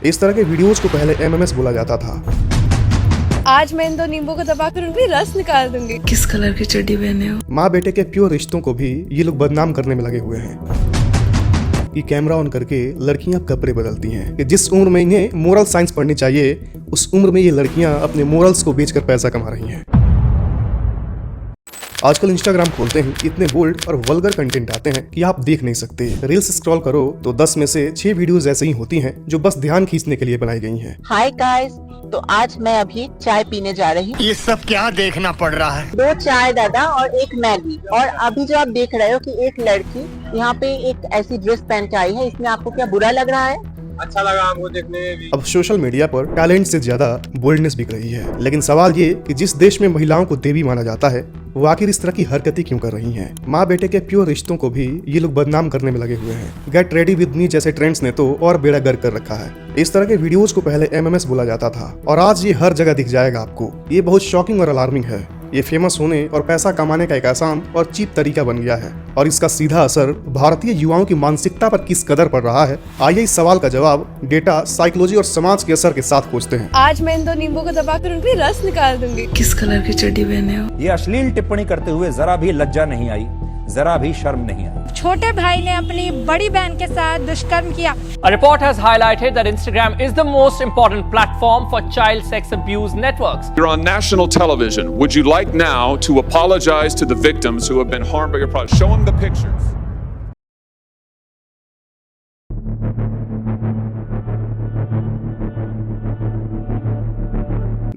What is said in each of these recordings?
इस तरह के वीडियोस को पहले MMS बोला जाता था। आज मैं इन 2 नींबू को दबाकर उनकी रस निकाल दूंगी। किस कलर की चड्डी पहने हो? माँ बेटे के प्योर रिश्तों को भी ये लोग बदनाम करने में लगे हुए हैं कि कैमरा ऑन करके लड़कियां कपड़े बदलती हैं कि जिस उम्र में इन्हें मोरल साइंस पढ़नी चाहिए उस उम्र में ये लड़कियां अपने मोरल्स को बेचकर पैसा कमा रही हैं। आजकल इंस्टाग्राम खोलते हैं इतने बोल्ड और वल्गर कंटेंट आते हैं कि आप देख नहीं सकते। रील्स स्क्रॉल करो तो 10 में से 6 वीडियोस ऐसे ही होती हैं जो बस ध्यान खींचने के लिए बनाई गई हैं। हाय गाइस, तो आज मैं अभी चाय पीने जा रही हूँ। ये सब क्या देखना पड़ रहा है? 2 चाय दादा और 1 मैगी। और अभी जो आप देख रहे हो कि एक लड़की यहाँ पे एक ऐसी ड्रेस पहन के आई है, इसमें आपको क्या बुरा लग रहा है? अच्छा लगा हमको देखने में भी। अब सोशल मीडिया पर टैलेंट से ज्यादा बोल्डनेस बिक रही है, लेकिन सवाल ये कि जिस देश में महिलाओं को देवी माना जाता है वो आखिर इस तरह की हरकतें क्यों कर रही हैं? माँ बेटे के प्योर रिश्तों को भी ये लोग बदनाम करने में लगे हुए हैं। गेट रेडी विद मी जैसे ट्रेंड्स ने तो और बेड़ा गर्क कर रखा है। इस तरह के वीडियोस को पहले MMS बोला जाता था और आज ये हर जगह दिख जाएगा आपको। ये बहुत शॉकिंग और अलार्मिंग है। ये फेमस होने और पैसा कमाने का एक आसान और चीप तरीका बन गया है और इसका सीधा असर भारतीय युवाओं की मानसिकता पर किस कदर पड़ रहा है। आइए इस सवाल का जवाब डेटा, साइकोलॉजी और समाज के असर के साथ खोजते हैं। आज मैं इन 2 नींबू को दबाकर उनकी रस निकाल दूंगी। किस कलर की चड्डी पहने हो? ये अश्लील टिप्पणी करते हुए जरा भी लज्जा नहीं आई, जरा भी शर्म नहीं आई। छोटे भाई ने अपनी बड़ी बहन के साथ दुष्कर्म किया। A report has highlighted that Instagram is the most important platform for child sex abuse networks. You're on national television. Would you like now to apologize to the victims who have been harmed by your product? Show them the pictures.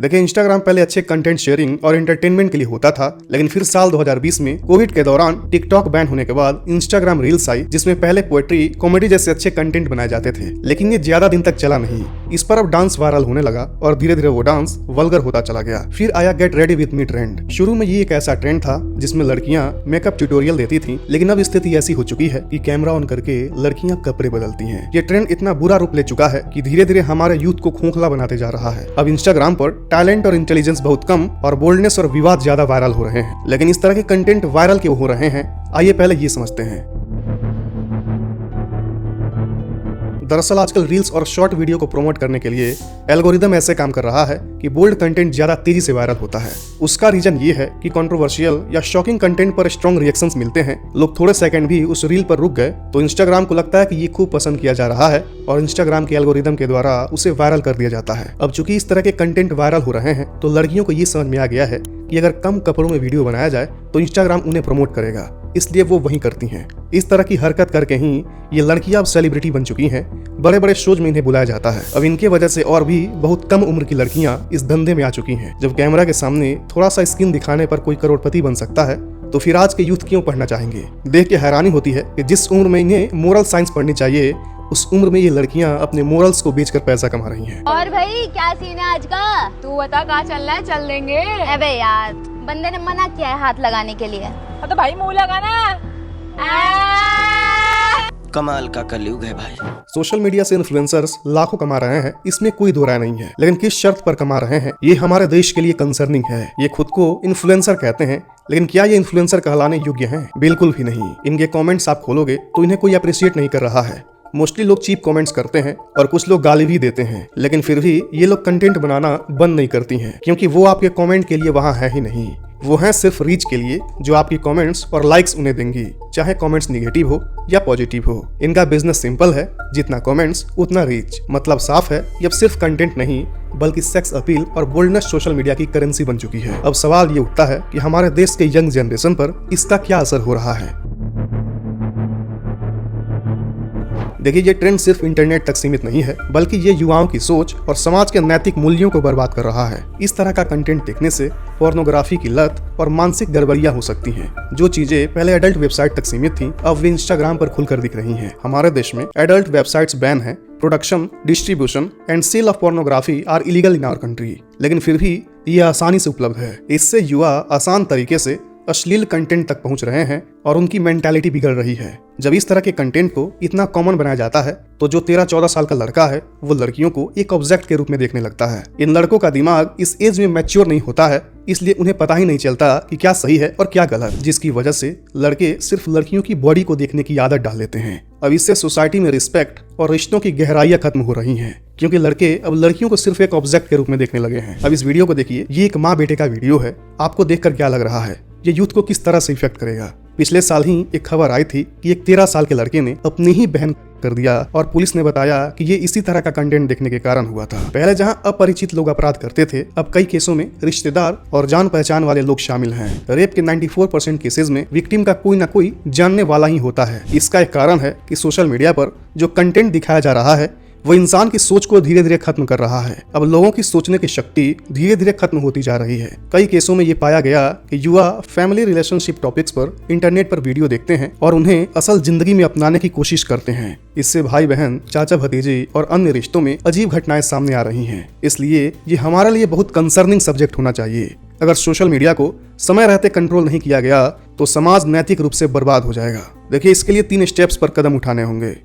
देखिए, Instagram पहले अच्छे content sharing और entertainment के लिए होता था, लेकिन फिर साल 2020 में कोविड के दौरान टिकटॉक बैन होने के बाद इंस्टाग्राम रील्स आई, जिसमें पहले पोएट्री, कॉमेडी जैसे अच्छे कंटेंट बनाए जाते थे, लेकिन ये ज्यादा दिन तक चला नहीं। इस पर अब डांस वायरल होने लगा और धीरे धीरे वो डांस वल्गर होता चला गया। फिर आया get ready with me trend. शुरू में ये एक ऐसा ट्रेंड था जिसमें लड़कियां मेकअप ट्यूटोरियल देती थी, लेकिन अब स्थिति ऐसी हो चुकी है कि कैमरा ऑन करके लड़कियां कपड़े बदलती हैं। ये ट्रेंड इतना बुरा रूप ले चुका है कि धीरे धीरे हमारे यूथ को खोखला बनाते जा रहा है। अब इंस्टाग्राम पर टैलेंट और इंटेलिजेंस बहुत कम और बोल्डनेस और विवाद ज्यादा वायरल हो रहे हैं। लेकिन इस तरह के कंटेंट वायरल क्यों हो रहे हैं, आइए पहले ये समझते हैं। दरअसल आजकल रील्स और शॉर्ट वीडियो को प्रमोट करने के लिए एल्गोरिदम ऐसे काम कर रहा है कि बोल्ड कंटेंट ज्यादा तेजी से वायरल होता है। उसका रीजन ये है कि कंट्रोवर्शियल या शॉकिंग कंटेंट पर स्ट्रॉन्ग रिएक्शंस मिलते हैं। लोग थोड़े सेकंड भी उस रील पर रुक गए तो इंस्टाग्राम को लगता है कि ये खूब पसंद किया जा रहा है और इंस्टाग्राम के एल्गोरिदम के द्वारा उसे वायरल कर दिया जाता है। अब चूंकि इस तरह के कंटेंट वायरल हो रहे हैं तो लड़कियों को ये समझ में आ गया है कि अगर कम कपड़ों में वीडियो बनाया जाए तो इंस्टाग्राम उन्हें प्रमोट करेगा, इसलिए वो वही करती हैं। इस तरह की हरकत करके ही ये लड़कियां अब सेलिब्रिटी बन चुकी हैं। बड़े बड़े शोज में इन्हें बुलाया जाता है। अब इनके वजह से और भी बहुत कम उम्र की लड़कियां इस धंधे में आ चुकी हैं। जब कैमरा के सामने थोड़ा सा स्किन दिखाने पर कोई करोड़पति बन सकता है तो फिर आज के यूथ क्यों पढ़ना चाहेंगे? देख के हैरानी होती है कि जिस उम्र में इन्हें मोरल साइंस पढ़नी चाहिए उस उम्र में ये लड़कियां अपने मोरल्स को बेचकर पैसा कमा रही हैं। और भाई क्या सीन है आज का? तू बता कहाँ चल रहा है, चल देंगे। अबे यार, बंदे ने मना किया है हाथ लगाने के लिए। तो भाई मुंह लगाना। कमाल का कलयुग है भाई। सोशल मीडिया से इन्फ्लुएंसर्स लाखों कमा रहे हैं, इसमें कोई दो राय नहीं है, लेकिन किस शर्त पर कमा रहे हैं ये हमारे देश के लिए कंसर्निंग है। ये खुद को इन्फ्लुएंसर कहते हैं, लेकिन क्या ये इन्फ्लुएंसर कहलाने योग्य हैं? बिल्कुल भी नहीं। इनके कमेंट्स आप खोलोगे तो इन्हें कोई अप्रिशिएट नहीं कर रहा है। मोस्टली लोग चीप कमेंट्स करते हैं और कुछ लोग गाली भी देते हैं, लेकिन फिर भी ये लोग कंटेंट बनाना बंद नहीं करती हैं, क्योंकि वो आपके कमेंट के लिए वहाँ है ही नहीं। वो हैं सिर्फ रीच के लिए, जो आपकी कमेंट्स और लाइक्स उन्हें देंगी, चाहे कमेंट्स निगेटिव हो या पॉजिटिव हो। इनका बिजनेस सिंपल है, जितना कमेंट्स उतना रीच। मतलब साफ है, ये अब सिर्फ कंटेंट नहीं बल्कि सेक्स अपील और बोल्डनेस सोशल मीडिया की करेंसी बन चुकी है। अब सवाल ये उठता है कि हमारे देश के यंग जनरेशन पर इसका क्या असर हो रहा है। देखिए, ये ट्रेंड सिर्फ इंटरनेट तक सीमित नहीं है, बल्कि ये युवाओं की सोच और समाज के नैतिक मूल्यों को बर्बाद कर रहा है। इस तरह का कंटेंट देखने से पोर्नोग्राफी की लत और मानसिक गड़बड़ियां हो सकती हैं। जो चीजें पहले एडल्ट वेबसाइट तक सीमित थी, अब वे इंस्टाग्राम पर खुलकर दिख रही हैं। हमारे देश में एडल्ट वेबसाइट्स बैन हैं। Production, distribution and sale of pornography are illegal in our country, लेकिन फिर भी ये आसानी से उपलब्ध है। इससे युवा आसान तरीके से अश्लील कंटेंट तक पहुंच रहे हैं और उनकी मेंटालिटी बिगड़ रही है। जब इस तरह के कंटेंट को इतना कॉमन बनाया जाता है तो जो 13-14 साल का लड़का है वो लड़कियों को एक ऑब्जेक्ट के रूप में देखने लगता है। इन लड़कों का दिमाग इस एज में मैच्योर नहीं होता है, इसलिए उन्हें पता ही नहीं चलता कि क्या सही है और क्या गलत, जिसकी वजह से लड़के सिर्फ लड़कियों की बॉडी को देखने की आदत डाल लेते हैं। अब इससे सोसाइटी में रिस्पेक्ट और रिश्तों की गहराइयां खत्म हो रही हैं, क्योंकि लड़के अब लड़कियों को सिर्फ एक ऑब्जेक्ट के रूप में देखने लगे हैं। अब इस वीडियो को देखिए, ये एक माँ बेटे का वीडियो है। आपको देखकर क्या लग रहा है, ये यूथ को किस तरह से इफेक्ट करेगा? पिछले साल ही एक खबर आई थी कि एक 13 साल के लड़के ने अपनी ही बहन कर दिया और पुलिस ने बताया कि ये इसी तरह का कंटेंट देखने के कारण हुआ था। पहले जहां अपरिचित लोग अपराध करते थे, अब कई केसों में रिश्तेदार और जान पहचान वाले लोग शामिल हैं। रेप के 94% केसेस में विक्टिम का कोई ना कोई जानने वाला ही होता है। इसका एक कारण है कि सोशल मीडिया पर जो कंटेंट दिखाया जा रहा है वो इंसान की सोच को धीरे धीरे खत्म कर रहा है। अब लोगों की सोचने की शक्ति धीरे धीरे खत्म होती जा रही है। कई केसों में ये पाया गया कि युवा फैमिली रिलेशनशिप टॉपिक्स पर इंटरनेट पर वीडियो देखते हैं और उन्हें असल जिंदगी में अपनाने की कोशिश करते हैं। इससे भाई बहन, चाचा भतीजे और अन्य रिश्तों में अजीब घटनाएं सामने आ रही हैं। इसलिए ये हमारे लिए बहुत कंसर्निंग सब्जेक्ट होना चाहिए। अगर सोशल मीडिया को समय रहते कंट्रोल नहीं किया गया तो समाज नैतिक रूप से बर्बाद हो जाएगा। देखिए, इसके लिए 3 स्टेप्स पर कदम उठाने होंगे।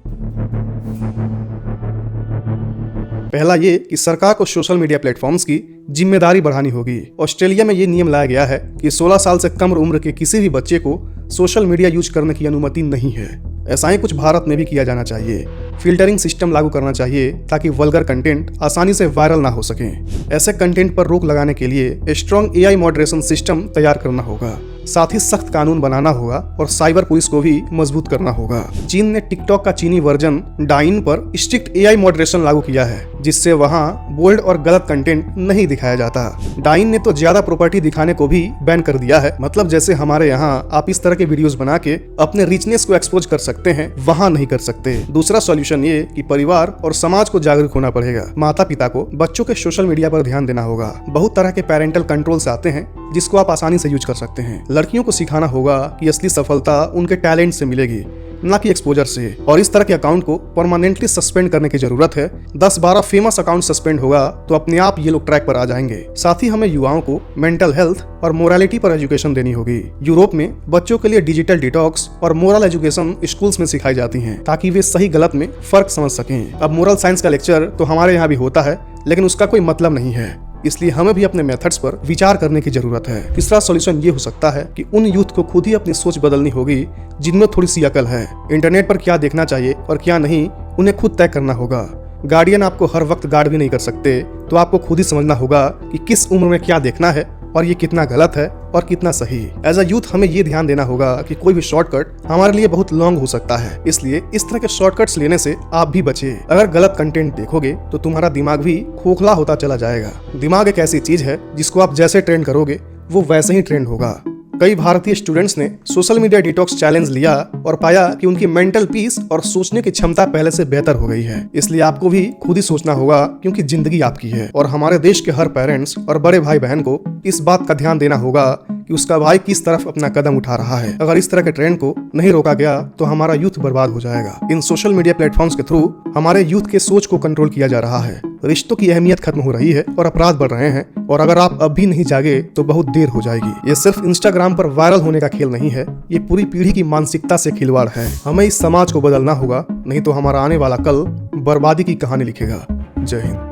पहला ये कि सरकार को सोशल मीडिया प्लेटफॉर्म्स की जिम्मेदारी बढ़ानी होगी। ऑस्ट्रेलिया में ये नियम लाया गया है कि 16 साल से कम उम्र के किसी भी बच्चे को सोशल मीडिया यूज करने की अनुमति नहीं है। ऐसा ही कुछ भारत में भी किया जाना चाहिए। फिल्टरिंग सिस्टम लागू करना चाहिए ताकि वल्गर कंटेंट आसानी से वायरल ना हो सके। ऐसे कंटेंट पर रोक लगाने के लिए स्ट्रॉन्ग AI मॉडरेशन सिस्टम तैयार करना होगा। साथ ही सख्त कानून बनाना होगा और साइबर पुलिस को भी मजबूत करना होगा। चीन ने टिकटॉक का चीनी वर्जन डाइन पर स्ट्रिक्ट AI मॉडरेशन लागू किया है, जिससे वहां बोल्ड और गलत कंटेंट नहीं दिखाया जाता। डाइन ने तो ज्यादा प्रॉपर्टी दिखाने को भी बैन कर दिया है। मतलब जैसे हमारे यहाँ आप इस तरह के वीडियोस बना के अपने रिचनेस को एक्सपोज कर सकते हैं, वहाँ नहीं कर सकते। दूसरा सॉल्यूशन ये कि परिवार और समाज को जागरूक होना पड़ेगा। माता पिता को बच्चों के सोशल मीडिया पर ध्यान देना होगा। बहुत तरह के पेरेंटल कंट्रोल्स आते हैं जिसको आप आसानी से यूज कर सकते हैं। लड़कियों को सिखाना होगा कि असली सफलता उनके टैलेंट से मिलेगी, ना कि एक्सपोजर से। और इस तरह के अकाउंट को परमानेंटली सस्पेंड करने की जरूरत है। 10-12 फेमस अकाउंट सस्पेंड होगा तो अपने आप ये लोग ट्रैक पर आ जाएंगे। साथ ही हमें युवाओं को मेंटल हेल्थ और मोरालिटी पर एजुकेशन देनी होगी। यूरोप में बच्चों के लिए डिजिटल डिटॉक्स और मोरल एजुकेशन स्कूल्स में सिखाई जाती हैं ताकि वे सही गलत में फर्क समझ सकें। अब मोरल साइंस का लेक्चर तो हमारे यहाँ भी होता है, लेकिन उसका कोई मतलब नहीं है। इसलिए हमें भी अपने मेथड्स पर विचार करने की जरूरत है। तीसरा सॉल्यूशन ये हो सकता है कि उन यूथ को खुद ही अपनी सोच बदलनी होगी जिनमें थोड़ी सी अकल है। इंटरनेट पर क्या देखना चाहिए और क्या नहीं, उन्हें खुद तय करना होगा। गार्डियन आपको हर वक्त गार्ड भी नहीं कर सकते, तो आपको खुद ही समझना होगा कि किस उम्र में क्या देखना है और ये कितना गलत है और कितना सही। एज अ यूथ हमें ये ध्यान देना होगा कि कोई भी शॉर्टकट हमारे लिए बहुत लॉन्ग हो सकता है। इसलिए इस तरह के शॉर्टकट्स लेने से आप भी बचिए। अगर गलत कंटेंट देखोगे तो तुम्हारा दिमाग भी खोखला होता चला जाएगा। दिमाग एक ऐसी चीज है जिसको आप जैसे ट्रेंड करोगे वो वैसे ही ट्रेंड होगा। कई भारतीय स्टूडेंट्स ने सोशल मीडिया डिटॉक्स चैलेंज लिया और पाया कि उनकी मेंटल पीस और सोचने की क्षमता पहले से बेहतर हो गई है। इसलिए आपको भी खुद ही सोचना होगा, क्योंकि जिंदगी आपकी है और हमारे देश के हर पेरेंट्स और बड़े भाई बहन को इस बात का ध्यान देना होगा कि उसका भाई किस तरफ अपना कदम उठा रहा है। अगर इस तरह के ट्रेंड को नहीं रोका गया तो हमारा यूथ बर्बाद हो जाएगा। इन सोशल मीडिया प्लेटफॉर्म्स के थ्रू हमारे यूथ के सोच को कंट्रोल किया जा रहा है। रिश्तों की अहमियत खत्म हो रही है और अपराध बढ़ रहे हैं। और अगर आप अब भी नहीं जागे तो बहुत देर हो जाएगी। ये सिर्फ इंस्टाग्राम पर वायरल होने का खेल नहीं है, ये पूरी पीढ़ी की मानसिकता से खिलवाड़ है। हमें इस समाज को बदलना होगा, नहीं तो हमारा आने वाला कल बर्बादी की कहानी लिखेगा। जय हिंद।